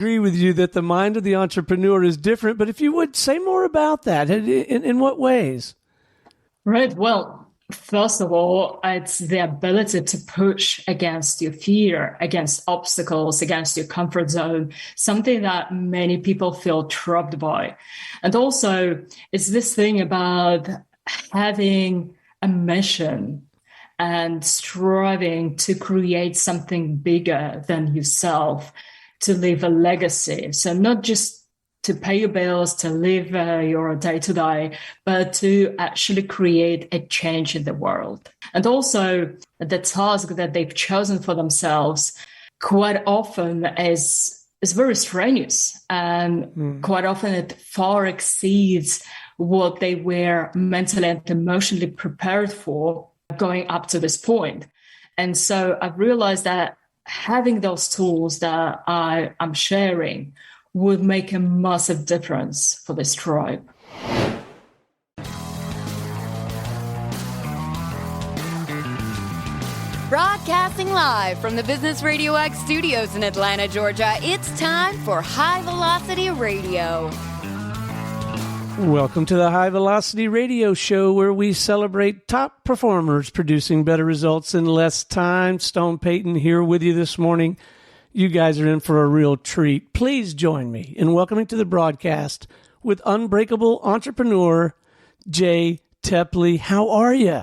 Agree with you that the mind of the entrepreneur is different, but if you would say more about that, in what ways? Right. Well, first of all, it's the ability to push against your fear, against obstacles, against your comfort zone, something that many people feel trapped by. And also, it's this thing about having a mission and striving to create something bigger than yourself, to leave a legacy. So not just to pay your bills, to live your day-to-day, but to actually create a change in the world. And also the task that they've chosen for themselves quite often is very strenuous. And quite often it far exceeds what they were mentally and emotionally prepared for going up to this point. And so I've realized that having those tools that I'm sharing would make a massive difference for this tribe. Broadcasting live from the Business Radio X studios in Atlanta, Georgia, it's time for High Velocity Radio. Welcome to the High Velocity Radio Show, where we celebrate top performers producing better results in less time. Stone Payton here with you this morning. You guys are in for a real treat. Please join me in welcoming to the broadcast with unbreakable entrepreneur Jay Tepley. How are you?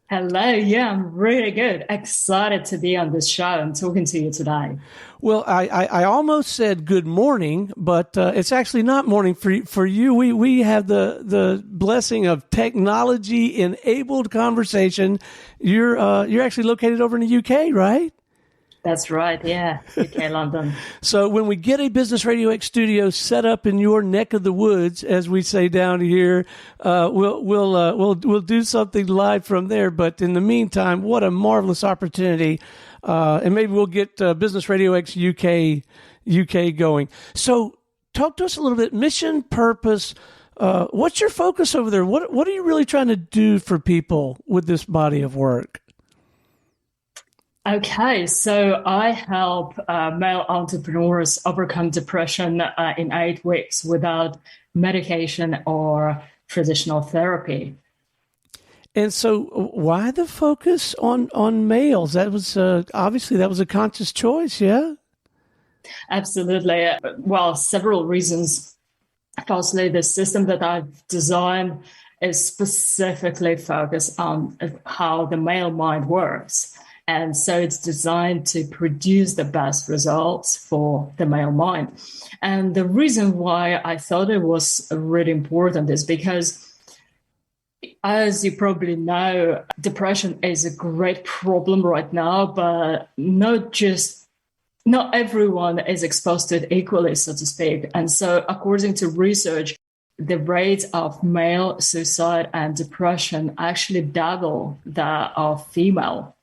Hello. Yeah, I'm really good. Excited to be on this show and talking to you today. Well, I almost said good morning, but it's actually not morning for you. We have the blessing of technology enabled conversation. You're actually located over in the UK, right? That's right. Yeah, UK, London. So when we get a Business Radio X studio set up in your neck of the woods, as we say down here, we'll do something live from there. But in the meantime, what a marvelous opportunity, and maybe we'll get Business Radio X UK going. So talk to us a little bit. Mission, purpose. What's your focus over there? What are you really trying to do for people with this body of work? Okay, so I help male entrepreneurs overcome depression in 8 weeks without medication or traditional therapy. And so why the focus on males? That was obviously that was a conscious choice, yeah? Absolutely. Well, several reasons. Firstly, the system that I've designed is specifically focused on how the male mind works. And so it's designed to produce the best results for the male mind. And the reason why I thought it was really important is because, as you probably know, depression is a great problem right now, but not everyone is exposed to it equally, so to speak. And so according to research, the rate of male suicide and depression actually double that of female.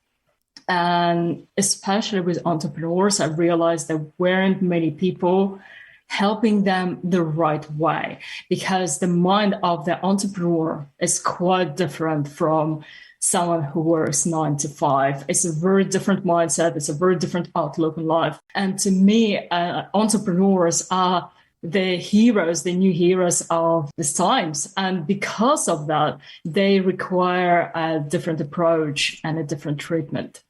And especially with entrepreneurs, I realized there weren't many people helping them the right way, because the mind of the entrepreneur is quite different from someone who works 9 to 5. It's a very different mindset. It's a very different outlook on life. And to me, entrepreneurs are the heroes, the new heroes of these times. And because of that, they require a different approach and a different treatment.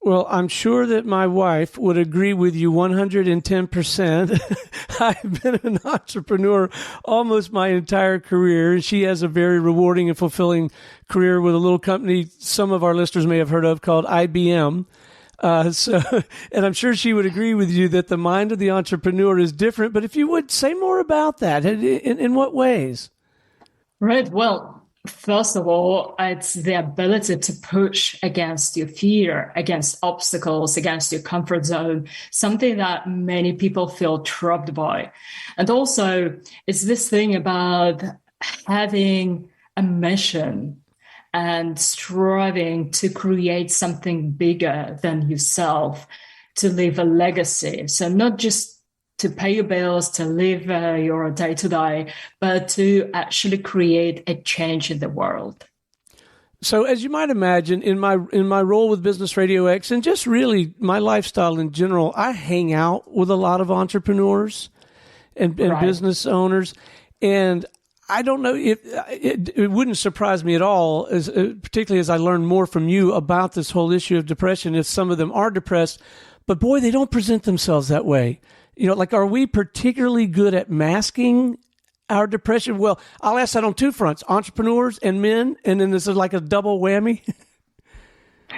Well, I'm sure that my wife would agree with you 110%. I've been an entrepreneur almost my entire career. She has a very rewarding and fulfilling career with a little company some of our listeners may have heard of called IBM. And I'm sure she would agree with you that the mind of the entrepreneur is different. But if you would say more about that, in what ways? Right. Well, first of all, it's the ability to push against your fear, against obstacles, against your comfort zone, something that many people feel trapped by. And also, it's this thing about having a mission and striving to create something bigger than yourself, to leave a legacy. So not just to pay your bills, to live your day-to-day, but to actually create a change in the world. So as you might imagine, in my role with Business Radio X and just really my lifestyle in general, I hang out with a lot of entrepreneurs and Right. business owners. And I don't know if it wouldn't surprise me at all, particularly as I learn more from you about this whole issue of depression, if some of them are depressed. But boy, they don't present themselves that way. Like, are we particularly good at masking our depression? Well, I'll ask that on two fronts, entrepreneurs and men, and then this is like a double whammy.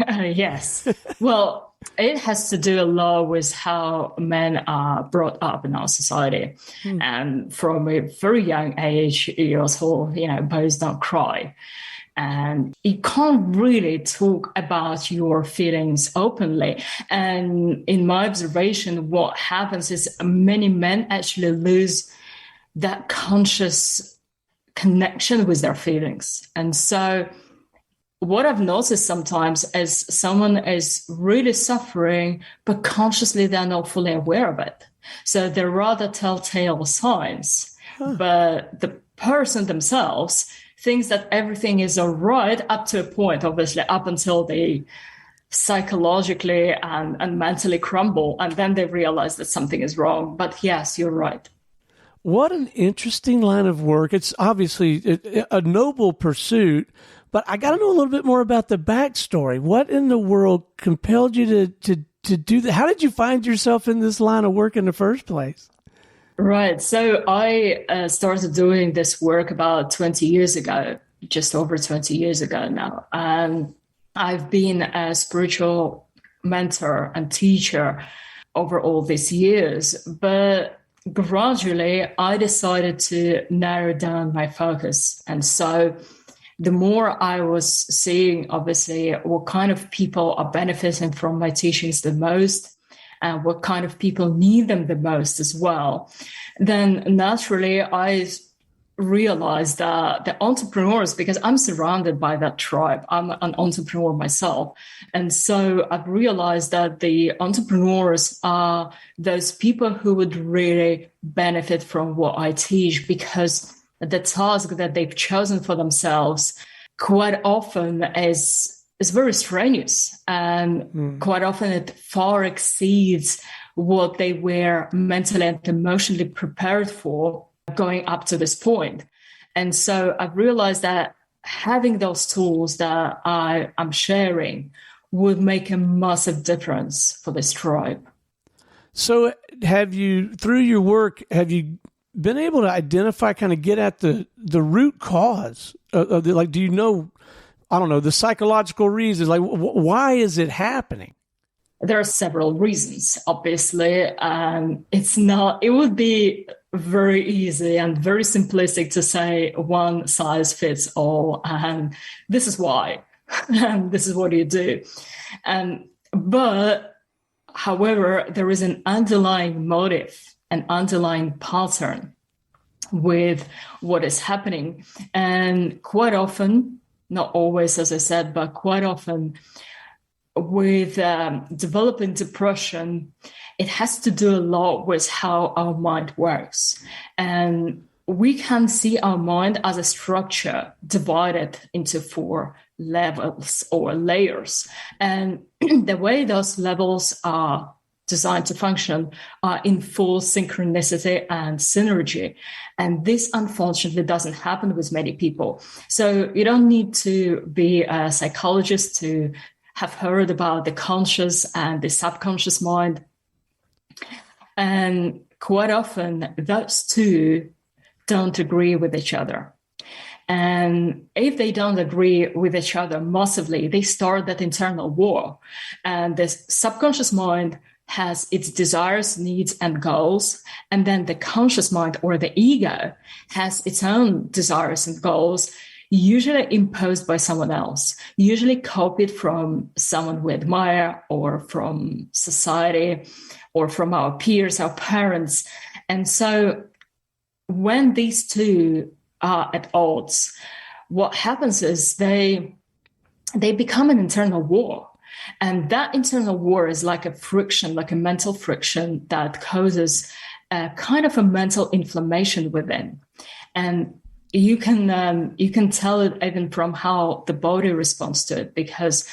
Yes. Well, it has to do a lot with how men are brought up in our society. And from a very young age, you're told, boys don't cry. And you can't really talk about your feelings openly. And in my observation, what happens is many men actually lose that conscious connection with their feelings. And so what I've noticed sometimes is someone is really suffering, but consciously they're not fully aware of it. So they're rather telltale signs, but the person themselves thinks that everything is all right up to a point, obviously, up until they psychologically and mentally crumble. And then they realize that something is wrong. But yes, you're right. What an interesting line of work. It's obviously a noble pursuit, but I got to know a little bit more about the backstory. What in the world compelled you to do that? How did you find yourself in this line of work in the first place? Right. So I started doing this work about 20 years ago, just over 20 years ago now. And I've been a spiritual mentor and teacher over all these years. But gradually, I decided to narrow down my focus. And so the more I was seeing, obviously, what kind of people are benefiting from my teachings the most, and what kind of people need them the most as well, then naturally I realized that the entrepreneurs, because I'm surrounded by that tribe, I'm an entrepreneur myself. And so I've realized that the entrepreneurs are those people who would really benefit from what I teach, because the task that they've chosen for themselves quite often is very strenuous, and quite often it far exceeds what they were mentally and emotionally prepared for going up to this point. And so I've realized that having those tools that I'm sharing would make a massive difference for this tribe. So through your work, have you been able to identify, kind of get at the root cause of the, like, do you know, I don't know, the psychological reasons, like why is it happening? There are several reasons, obviously. It would be very easy and very simplistic to say one size fits all, and this is why, and this is what you do. But however, there is an underlying motive, an underlying pattern with what is happening. And quite often, not always, as I said, but quite often, with developing depression, it has to do a lot with how our mind works. And we can see our mind as a structure divided into 4 levels or layers. And the way those levels are designed to function are in full synchronicity and synergy. And this, unfortunately, doesn't happen with many people. So you don't need to be a psychologist to have heard about the conscious and the subconscious mind. And quite often, those two don't agree with each other. And if they don't agree with each other massively, they start that internal war. And the subconscious mind has its desires, needs, and goals. And then the conscious mind, or the ego, has its own desires and goals, usually imposed by someone else, usually copied from someone we admire, or from society, or from our peers, our parents. And so when these two are at odds, what happens is they become an internal war. And that internal war is like a friction, like a mental friction that causes a kind of a mental inflammation within. And you can tell it even from how the body responds to it, because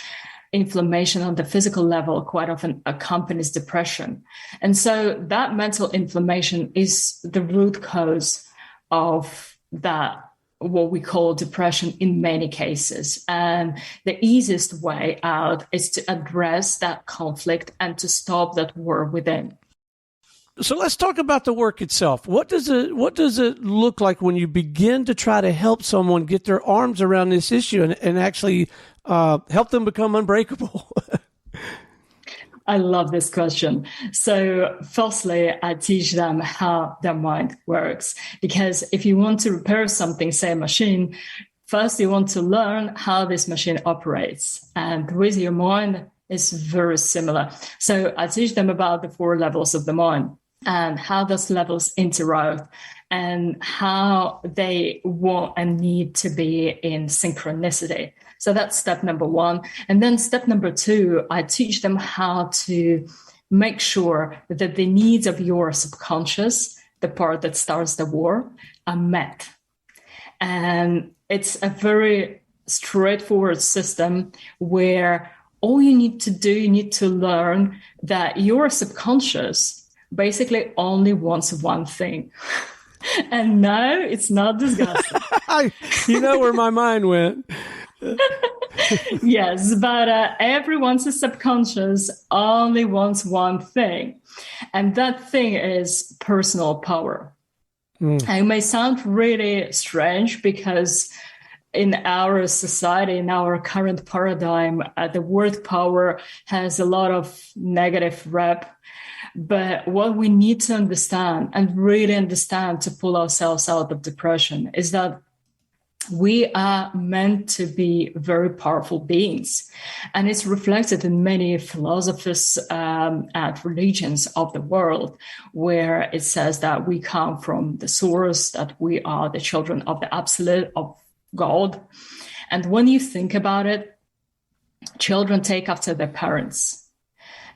inflammation on the physical level quite often accompanies depression. And so that mental inflammation is the root cause of that, what we call depression in many cases. And the easiest way out is to address that conflict and to stop that war within. So let's talk about the work itself. What does it look like when you begin to try to help someone get their arms around this issue and actually help them become unbreakable? I love this question. So firstly, I teach them how their mind works, because if you want to repair something, say a machine, first you want to learn how this machine operates. And with your mind, it's very similar. So I teach them about the 4 levels of the mind and how those levels interact and how they want and need to be in synchronicity. So that's step number 1. And then step number 2, I teach them how to make sure that the needs of your subconscious, the part that starts the war, are met. And it's a very straightforward system where all you need to do, you need to learn that your subconscious basically only wants one thing. And no, it's not disgusting. You know where my mind went. Yes, but everyone's subconscious only wants one thing. And that thing is personal power. And it may sound really strange because in our society, in our current paradigm, the word power has a lot of negative rep. But what we need to understand and really understand to pull ourselves out of depression is that we are meant to be very powerful beings. And it's reflected in many philosophies and religions of the world, where it says that we come from the source, that we are the children of the absolute, of God. And when you think about it, children take after their parents.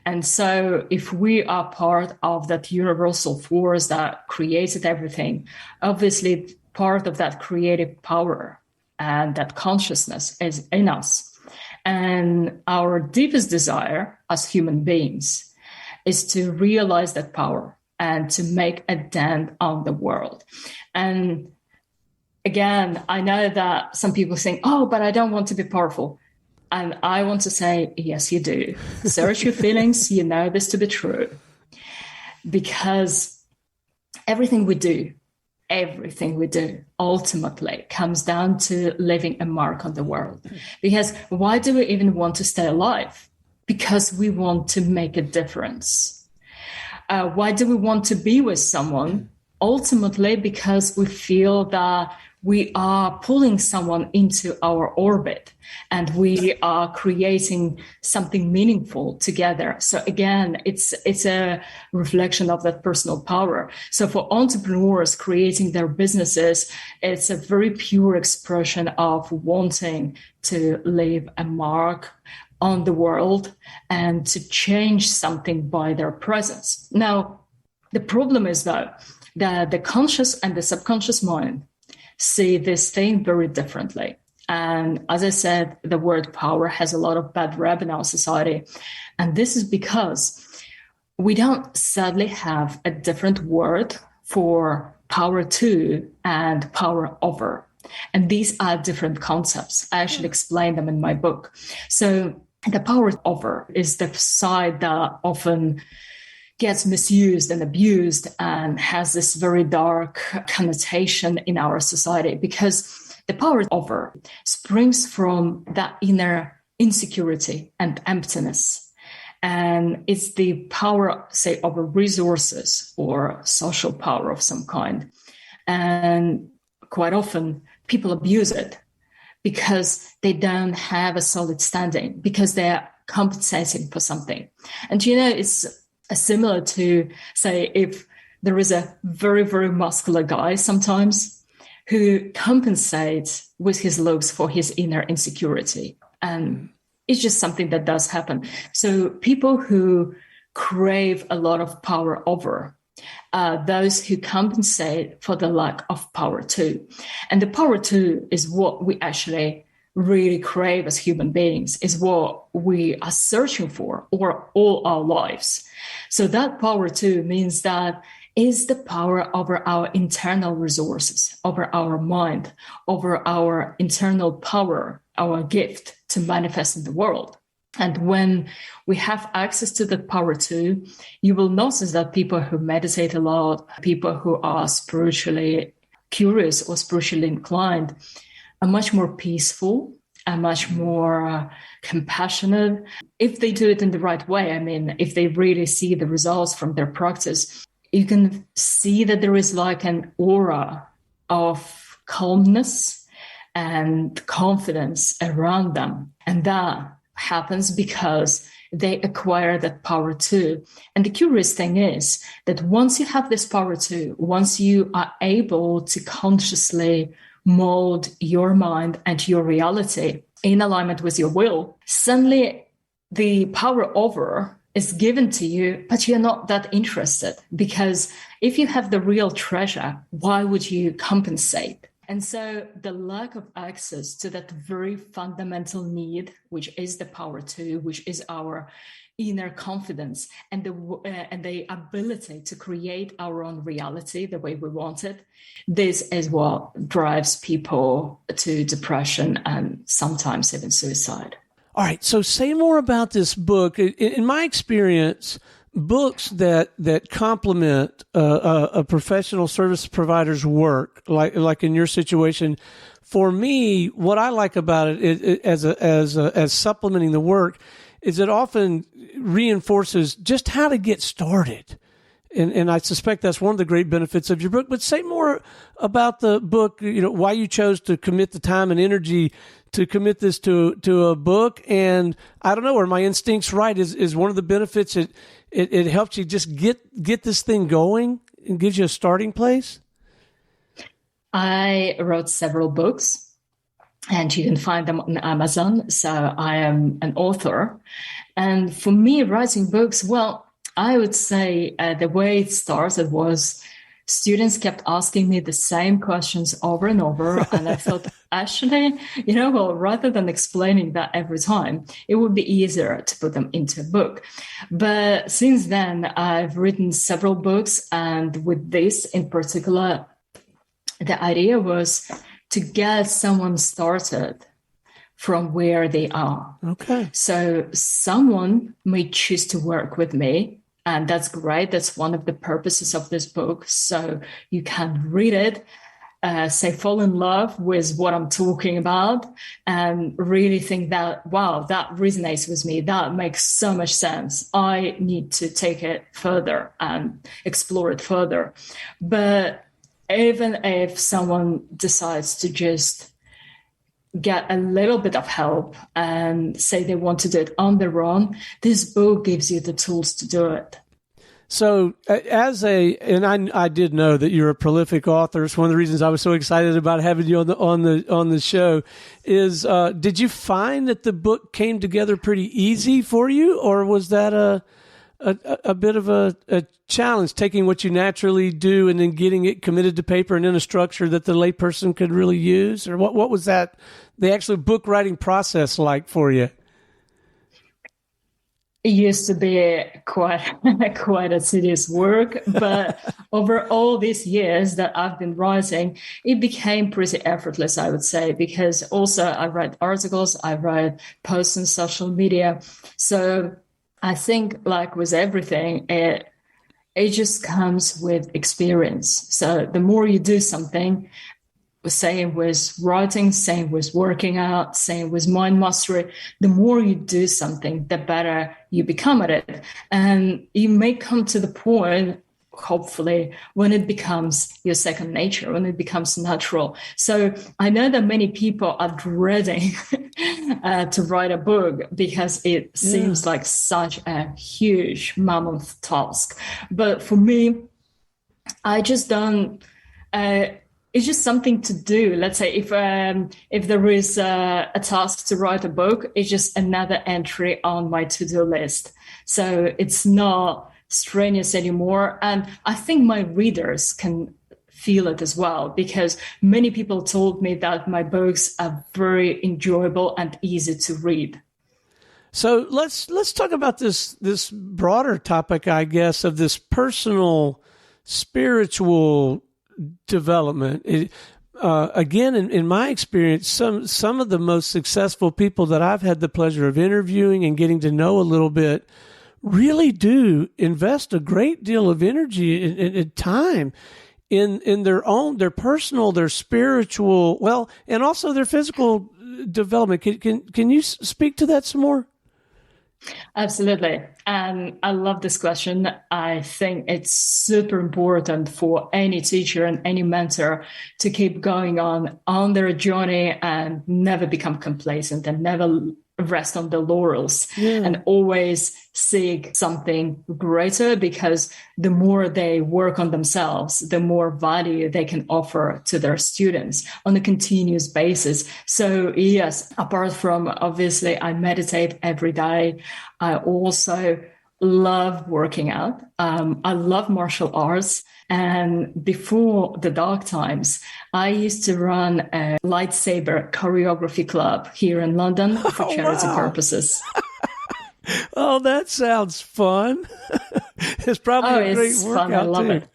And so if we are part of that universal force that created everything, obviously part of that creative power and that consciousness is in us. And our deepest desire as human beings is to realize that power and to make a dent on the world. And again, I know that some people think, oh, but I don't want to be powerful. And I want to say, yes, you do. Search your feelings. You know this to be true. Because everything we do ultimately comes down to leaving a mark on the world. Because why do we even want to stay alive? Because we want to make a difference. Why do we want to be with someone? Ultimately, because we feel that we are pulling someone into our orbit and we are creating something meaningful together. So again, it's a reflection of that personal power. So for entrepreneurs creating their businesses, it's a very pure expression of wanting to leave a mark on the world and to change something by their presence. Now, the problem is though, that the conscious and the subconscious mind see this thing very differently. And as I said, the word power has a lot of bad rep in our society. And this is because we don't sadly have a different word for power to and power over. And these are different concepts. I actually explain them in my book. So the power over is the side that often gets misused and abused and has this very dark connotation in our society, because the power over springs from that inner insecurity and emptiness. And it's the power, say, over resources or social power of some kind. And quite often people abuse it because they don't have a solid standing, because they're compensating for something. And, it's similar to, say, if there is a very, very muscular guy sometimes who compensates with his looks for his inner insecurity. And it's just something that does happen. So people who crave a lot of power over those who compensate for the lack of power too. And the power too is what we actually really crave as human beings, is what we are searching for all our lives. So that power too means that is the power over our internal resources, over our mind, over our internal power, our gift to manifest in the world. And when we have access to that power too, you will notice that people who meditate a lot, people who are spiritually curious or spiritually inclined, are much more peaceful and much more compassionate. If they do it in the right way, I mean, if they really see the results from their practice, you can see that there is like an aura of calmness and confidence around them. And that happens because they acquire that power too. And the curious thing is that once you have this power too, once you are able to consciously mold your mind and your reality in alignment with your will, suddenly the power over is given to you, but you're not that interested, because if you have the real treasure, why would you compensate? And so the lack of access to that very fundamental need, which is the power too, which is our inner confidence and the ability to create our own reality the way we want it, this is what drives people to depression and sometimes even suicide. All right, so say more about this book. In my experience, books that complement a professional service provider's work, like in your situation, for me, what I like about it as supplementing the work is it often reinforces just how to get started. And I suspect that's one of the great benefits of your book. But say more about the book, why you chose to commit the time and energy to commit this to a book. And I don't know, are my instincts right? Is one of the benefits it helps you just get this thing going and gives you a starting place? I wrote several books, and you can find them on Amazon. So I am an author. And for me, writing books, well, I would say the way it started was students kept asking me the same questions over and over. And I thought, actually, rather than explaining that every time, it would be easier to put them into a book. But since then, I've written several books. And with this in particular, the idea was to get someone started from where they are. Okay. So someone may choose to work with me, and that's great. That's one of the purposes of this book. So you can read it, fall in love with what I'm talking about, and really think that, wow, that resonates with me. That makes so much sense. I need to take it further and explore it further. But even if someone decides to just get a little bit of help and say they want to do it on their own, this book gives you the tools to do it. So I did know that you're a prolific author. It's one of the reasons I was so excited about having you on the show. Is did you find that the book came together pretty easy for you, or was that a bit of a challenge, taking what you naturally do and then getting it committed to paper and in a structure that the layperson could really use? Or what was that, the actual book writing process like for you? It used to be quite a serious work, but over all these years that I've been writing, it became pretty effortless, I would say, because also I write articles, I write posts on social media. So I think, like with everything, it just comes with experience. So the more you do something, same with writing, same with working out, same with mind mastery, the more you do something, the better you become at it. And you may come to the point, hopefully, when it becomes your second nature, when it becomes natural. So I know that many people are dreading to write a book because it seems like such a huge mammoth task. But for me, I just don't... it's just something to do. Let's say if there is a task to write a book, it's just another entry on my to-do list. So it's not strenuous anymore. And I think my readers can feel it as well, because many people told me that my books are very enjoyable and easy to read. So let's talk about this broader topic, I guess, of this personal spiritual development. Again, in my experience, some of the most successful people that I've had the pleasure of interviewing and getting to know a little bit really do invest a great deal of energy and time in their personal, their spiritual, well, and also their physical development. Can you speak to that some more? Absolutely. And I love this question. I think it's super important for any teacher and any mentor to keep going on their journey and never become complacent and never rest on the laurels, and always seek something greater, because the more they work on themselves, the more value they can offer to their students on a continuous basis. So yes, apart from obviously I meditate every day, I also love working out. I love martial arts. And before the dark times, I used to run a lightsaber choreography club here in London for charity purposes. Oh, that sounds fun. It's probably a great workout fun. I love too. it.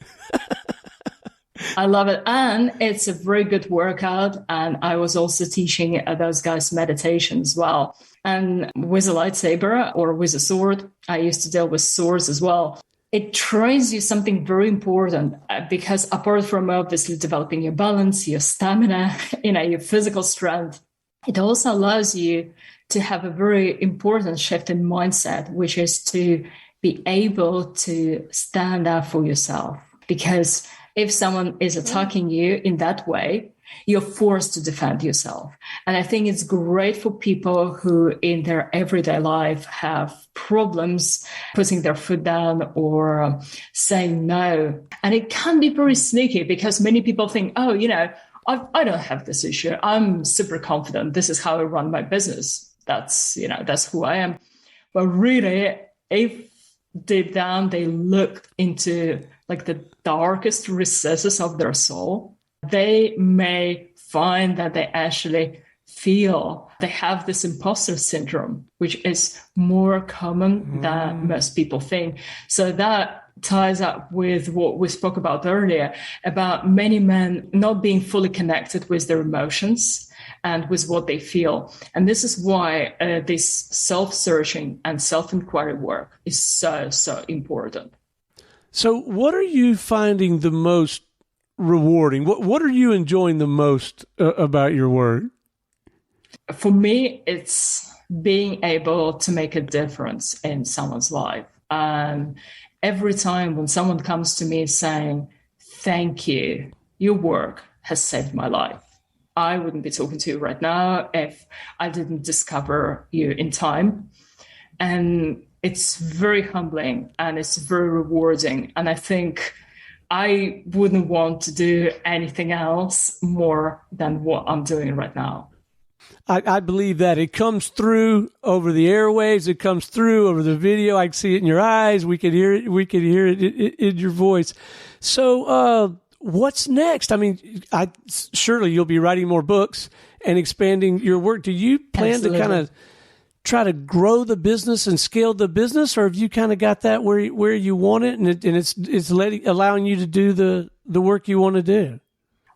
I love it. And it's a very good workout. And I was also teaching those guys meditation as well. And with a lightsaber or with a sword, I used to deal with swords as well. It trains you something very important, because apart from obviously developing your balance, your stamina, your physical strength, it also allows you to have a very important shift in mindset, which is to be able to stand up for yourself. Because if someone is attacking you in that way, you're forced to defend yourself. And I think it's great for people who in their everyday life have problems putting their foot down or saying no. And it can be very sneaky, because many people think, oh, I don't have this issue. I'm super confident. This is how I run my business. That's who I am. But really, if deep down they look into like the darkest recesses of their soul, they may find that they actually feel they have this imposter syndrome, which is more common than most people think. So that ties up with what we spoke about earlier, about many men not being fully connected with their emotions and with what they feel. And this is why this self-searching and self-inquiry work is so, so important. So what are you finding the most rewarding? What are you enjoying the most about your work? For me, it's being able to make a difference in someone's life. And every time when someone comes to me saying, thank you, your work has saved my life. I wouldn't be talking to you right now if I didn't discover you in time. And it's very humbling and it's very rewarding. And I think I wouldn't want to do anything else more than what I'm doing right now. I believe that it comes through over the airwaves. It comes through over the video. I can see it in your eyes. We could hear it. We could hear it in your voice. So, what's next? I mean, surely you'll be writing more books and expanding your work. Do you plan to kind of try to grow the business and scale the business, or have you kind of got that where you want it, and it's allowing you to do the work you want to do?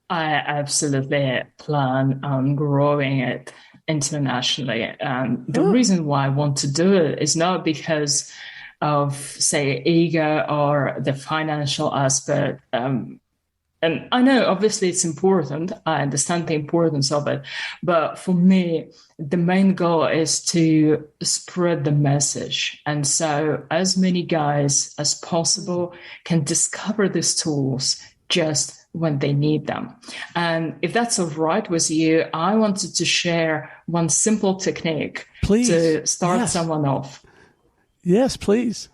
I absolutely plan on growing it internationally. And the reason why I want to do it is not because of, say, ego or the financial aspect. And I know, obviously, it's important. I understand the importance of it. But for me, the main goal is to spread the message. And so as many guys as possible can discover these tools just when they need them. And if that's all right with you, I wanted to share one simple technique to start someone off. Yes, please.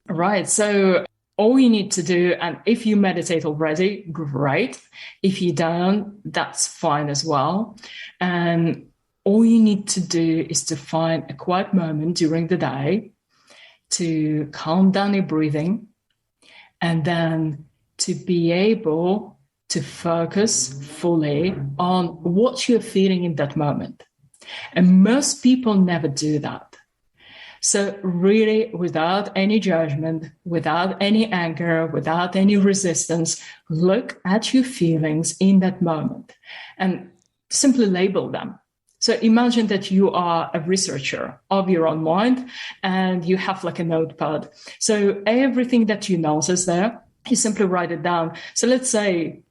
Right. So all you need to do, and if you meditate already, great. If you don't, that's fine as well. And all you need to do is to find a quiet moment during the day to calm down your breathing, and then to be able to focus fully on what you're feeling in that moment. And most people never do that. So really, without any judgment, without any anger, without any resistance, look at your feelings in that moment and simply label them. So imagine that you are a researcher of your own mind and you have like a notepad. So everything that you notice there, you simply write it down. So let's say,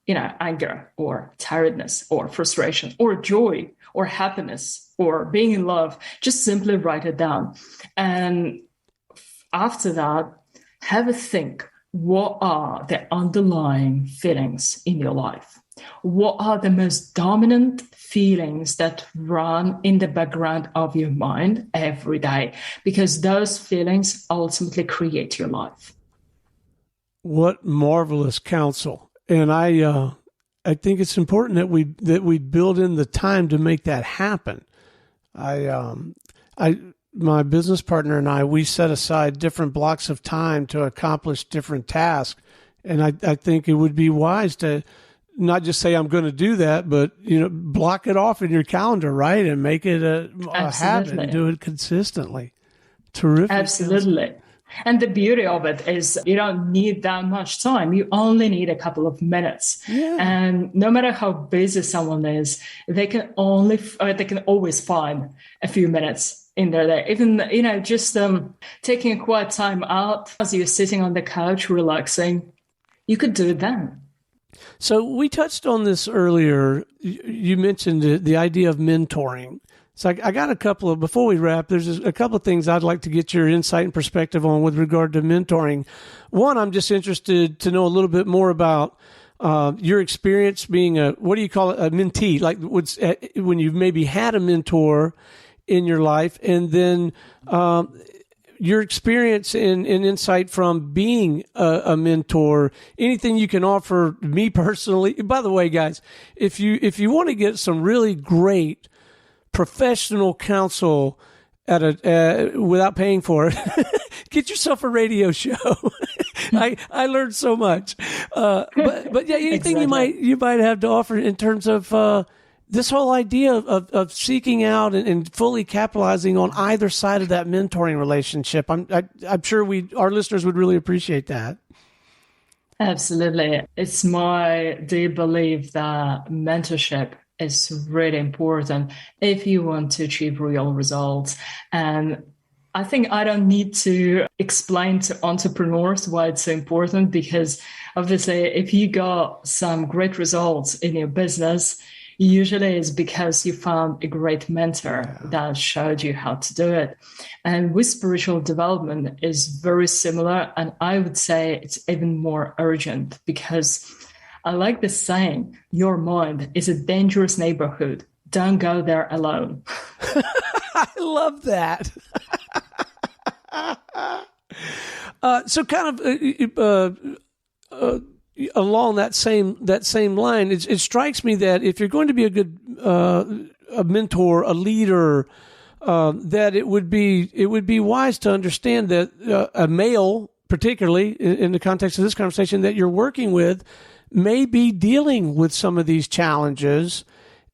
anger or tiredness or frustration or joy or happiness or being in love, just simply write it down. And after that, have a think, what are the underlying feelings in your life? What are the most dominant feelings that run in the background of your mind every day? Because those feelings ultimately create your life. What marvelous counsel. And I think it's important that we build in the time to make that happen. My business partner and I, we set aside different blocks of time to accomplish different tasks. And I think it would be wise to not just say, I'm going to do that, but, block it off in your calendar, right? And make it a habit and do it consistently. Terrific. Absolutely. And the beauty of it is you don't need that much time. You only need a couple of minutes. Yeah. And no matter how busy someone is, they can always find a few minutes in their day. Even, just taking a quiet time out as you're sitting on the couch, relaxing, you could do it then. So we touched on this earlier. You mentioned the idea of mentoring. So I got before we wrap, there's a couple of things I'd like to get your insight and perspective on with regard to mentoring. One, I'm just interested to know a little bit more about your experience being what do you call it, a mentee, like when you've maybe had a mentor in your life, and then your experience and insight from being a mentor, anything you can offer me personally. By the way, guys, if you want to get some really great professional counsel without paying for it, get yourself a radio show. I learned so much. But yeah, anything exactly. you might have to offer in terms of this whole idea of seeking out and fully capitalizing on either side of that mentoring relationship. I'm sure our listeners would really appreciate that. Absolutely. It's my deep belief that mentorship is really important if you want to achieve real results. And I think I don't need to explain to entrepreneurs why it's so important, because obviously if you got some great results in your business, usually it's because you found a great mentor that showed you how to do it. And with spiritual development is very similar. And I would say it's even more urgent, because I like the saying, your mind is a dangerous neighborhood. Don't go there alone. I love that. So kind of along that same line, it strikes me that if you're going to be a good a mentor, a leader, that it would be wise to understand that a male, particularly in the context of this conversation, that you're working with, may be dealing with some of these challenges.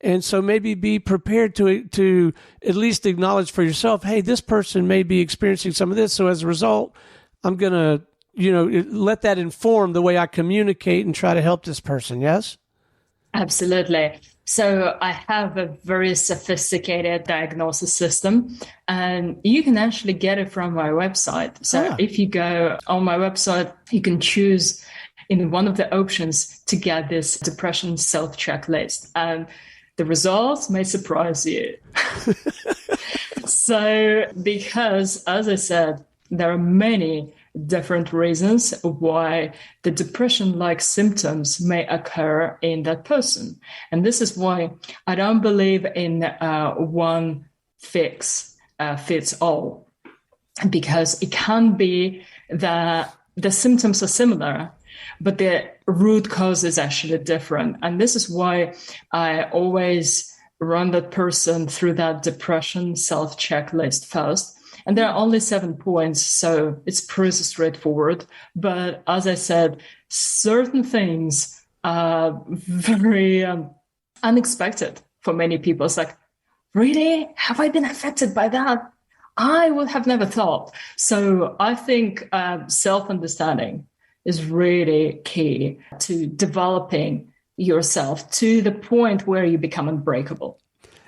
And so maybe be prepared to at least acknowledge for yourself, hey, this person may be experiencing some of this. So as a result, I'm going to, let that inform the way I communicate and try to help this person. Yes? Absolutely. So I have a very sophisticated diagnosis system, and you can actually get it from my website. So if you go on my website, you can choose in one of the options to get this depression self-checklist. And the results may surprise you. So, because, as I said, there are many different reasons why the depression-like symptoms may occur in that person. And this is why I don't believe in one fix fits all, because it can be that the symptoms are similar, but the root cause is actually different. And this is why I always run that person through that depression self-checklist first. And there are only 7 points, so it's pretty straightforward. But as I said, certain things are very unexpected for many people. It's like, really? Have I been affected by that? I would have never thought. So I think self-understanding is really key to developing yourself to the point where you become unbreakable.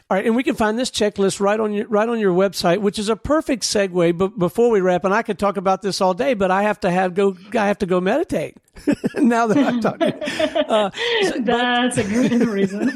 All right, and we can find this checklist right on your website, which is a perfect segue. But before we wrap, and I could talk about this all day, but I have to go meditate. Now that I'm talking, that's a good reason.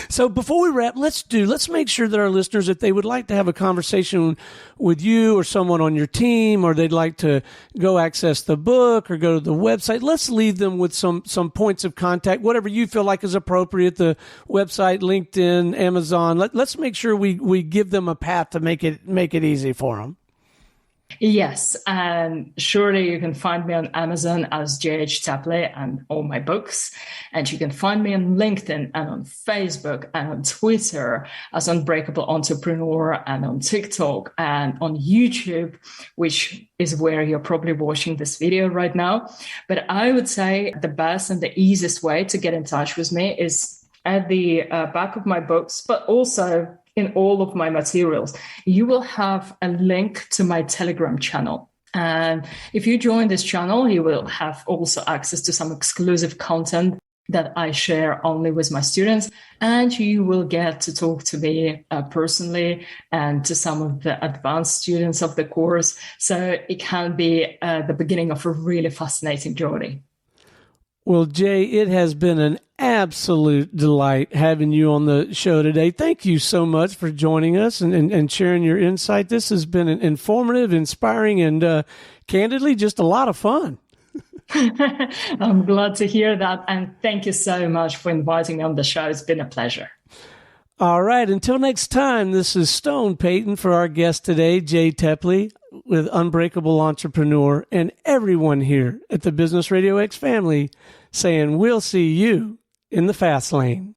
So before we wrap, let's make sure that our listeners, if they would like to have a conversation with you or someone on your team, or they'd like to go access the book or go to the website, let's leave them with some points of contact, whatever you feel like is appropriate. The website, LinkedIn, Amazon. Let's make sure we give them a path to make it easy for them. Yes, and surely you can find me on Amazon as J.H. Tapley and all my books. And you can find me on LinkedIn and on Facebook and on Twitter as Unbreakable Entrepreneur, and on TikTok and on YouTube, which is where you're probably watching this video right now. But I would say the best and the easiest way to get in touch with me is at the back of my books, but also in all of my materials, you will have a link to my Telegram channel. And if you join this channel, you will have also access to some exclusive content that I share only with my students. And you will get to talk to me personally and to some of the advanced students of the course. So it can be the beginning of a really fascinating journey. Well, Jay, it has been an absolute delight having you on the show today. Thank you so much for joining us and sharing your insight. This has been informative, inspiring, and candidly, just a lot of fun. I'm glad to hear that. And thank you so much for inviting me on the show. It's been a pleasure. All right. Until next time, this is Stone Payton for our guest today, Jay Tepley, with Unbreakable Entrepreneur, and everyone here at the Business Radio X family saying we'll see you in the fast lane.